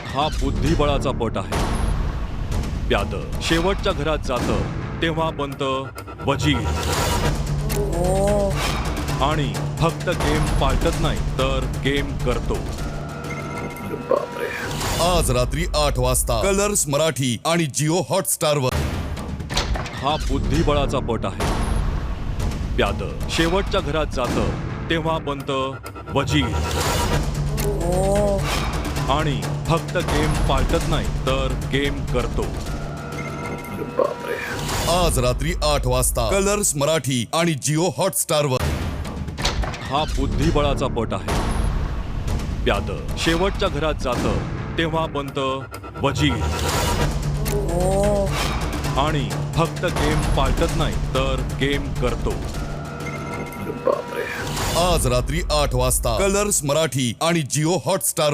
हा बुद्धिबळाचा पट आहे. प्याद शेवटच्या घरात जातं तेव्हा बनतं वजीर. आणि फक्त गेम पालटत नाही तर गेम करतो. आज रात्री 8 वाजता कलर्स मराठी आणि जिओ हॉटस्टार वर. हा बुद्धिबळाचा पट आहे. प्याद शेवटच्या घरात जातं तेव्हा बनतं वजीर. आणि फक्त गेम पालटत नाही तर गेम करतो. आज रात्री 8 वाजता कलर्स मराठी आणि जिओ हॉटस्टार वर. हा बुद्धिबळाचा पट आहे. प्याद शेवटच्या घरात जातं तेव्हा बनतं वजीर. आणि फक्त गेम पालटत नाही तर गेम करतो. आज रात्री 8 वाजता कलर्स मराठी आणि जिओ हॉटस्टार